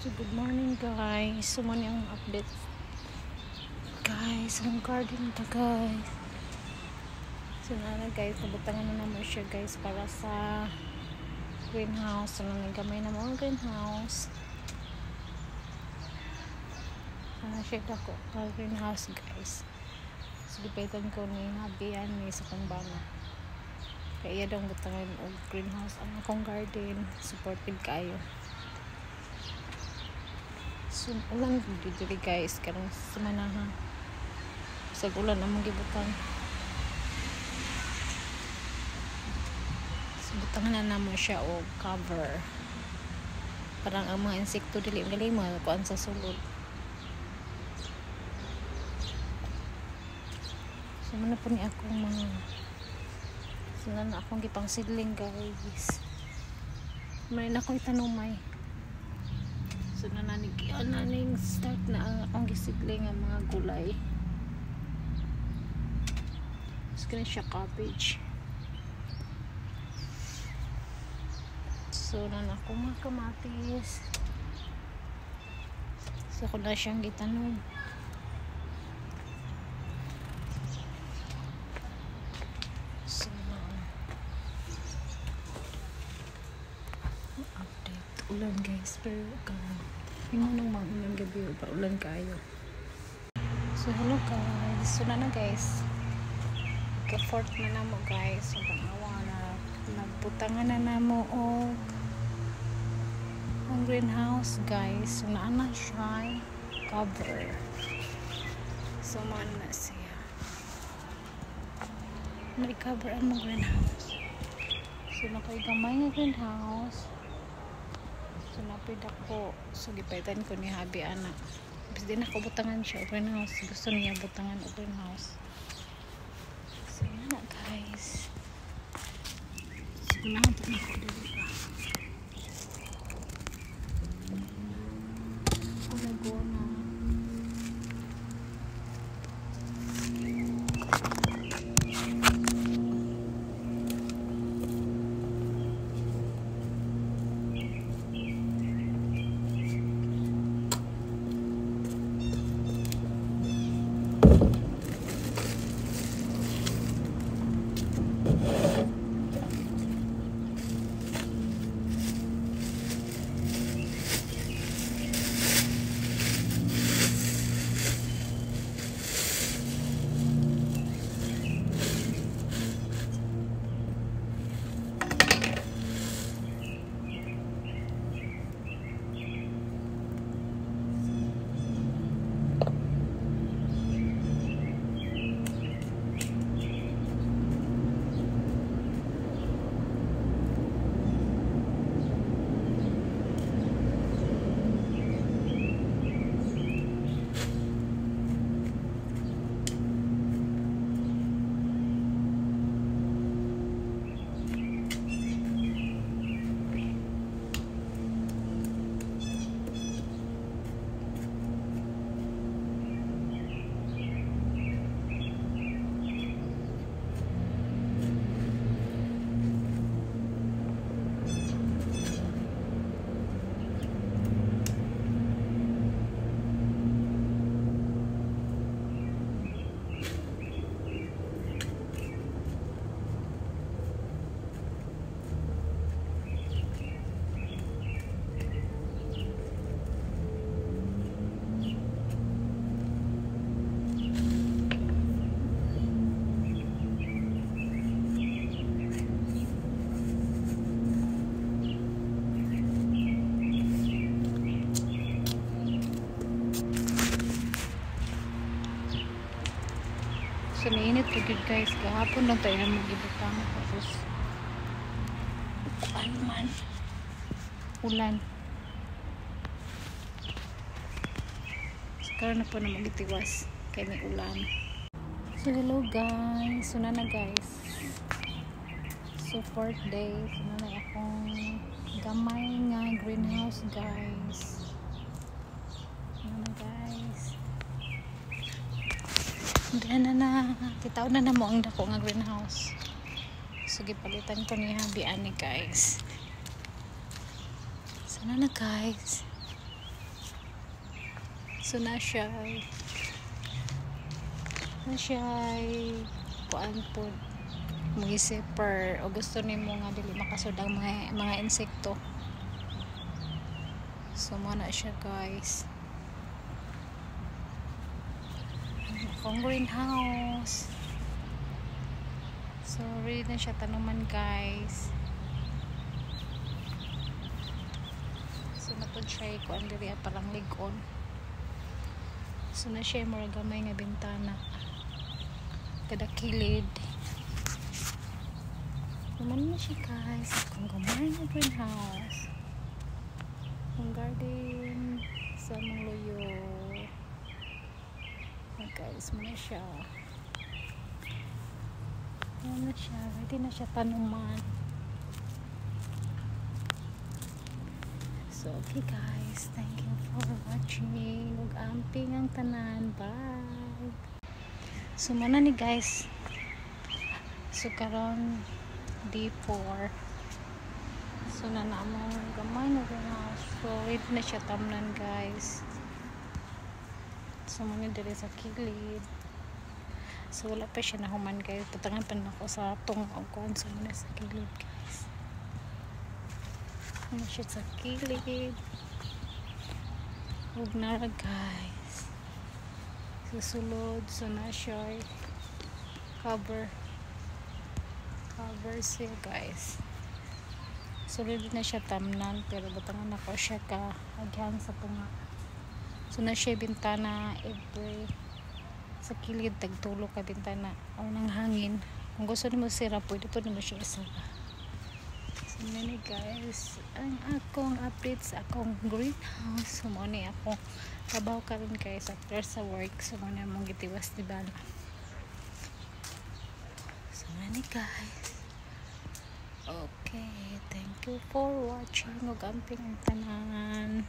So good morning guys. So mo yung update guys ang garden ta guys. So na guys, nabutangan na naman siya guys para sa greenhouse. So may gamay na mga greenhouse. Siya ako greenhouse guys. So dipetan ko ni habian ni sa kong bana. Kaya daw butangan og greenhouse ang akong garden. Supportive kayo. So ulan dito guys karong semana ha. Sa ulan among gibutang. So butangan na namo siya og cover. Parang ang mga insekto dili gali mo kuan sa sulod. So man po ni akong mga sunan akong gipang sidling guys. May na ko itanumay. So naning start na ang akong gisidling ang mga gulay. So kaya siya cabbage. So na akong mga kamatis. So ko na siyang gitanom. So update ulan guys pero yung nung mga ulan gabi pa ulan kayo. So hello guys, so na guys ka-fort na namo guys. So pangawa na nagbutangan na namo og ang greenhouse guys. So naana siya cover. So man na siya may cover ang greenhouse. So nakaigamay nga greenhouse. So napid ako. So gipaitan ko ni habi anak. Bis din ako butangan siya greenhouse. Gusto niya butangan o greenhouse. So yan na guys. So nahanap na ako dito pa. Gona. So nainit po good guys. Kahapon lang tayo na mag-ibutang. Tapos ano man ulan. So karoon na po na mag-itiwas kaya may ulan. So hello guys. So na guys. So 4th day. So na akong gamay nga greenhouse guys. So na guys. Diyan na titaw na mo ang dako nga greenhouse. So gipalitan ko ni habi ani guys. Sana na guys. So na siya kuan po mga zipper o gusto nimo nga dili makasud ang mga insekto. So mo na siya guys. Akong greenhouse. So ready na siya tanuman guys. So napod siya kuan diri parang ligon. So na siya mga gamay nga bintana kada kilid. Naman na siya guys. Akong gamay nga greenhouse. Ang garden sa mga loyo. Guys, muna siya. Muna siya. Ready na siya tanuman. So, okay guys. Thank you for watching. Huwag amping ang tanan. Bye. So, muna ni guys. So, karon D4. So, nanamang gamay na greenhouse. So, ready na siya tamnan guys. So, muna dili sa kilid. So, wala pa siya nahuman guys. Patangan pa na ako sa tungaw ko. So, muna sa kilid guys. Muna siya sa kilid. Huwag na guys. Susulod. So, na siya cover siya guys. So, ready na siya tamnan. Pero batangan ako siya ka agyan sa tunga. So na siya bintana every sa kilid tagtulo ka bintana o nang hangin. Kung gusto niyo sira pwede po naman siya isara. So many guys ang akong updates sa akong greenhouse. So mo ni ako trabaho karon guys after sa work. So mo na mong gitiwas di bala. So many guys. Okay, thank you for watching. Ug amping ang tanan.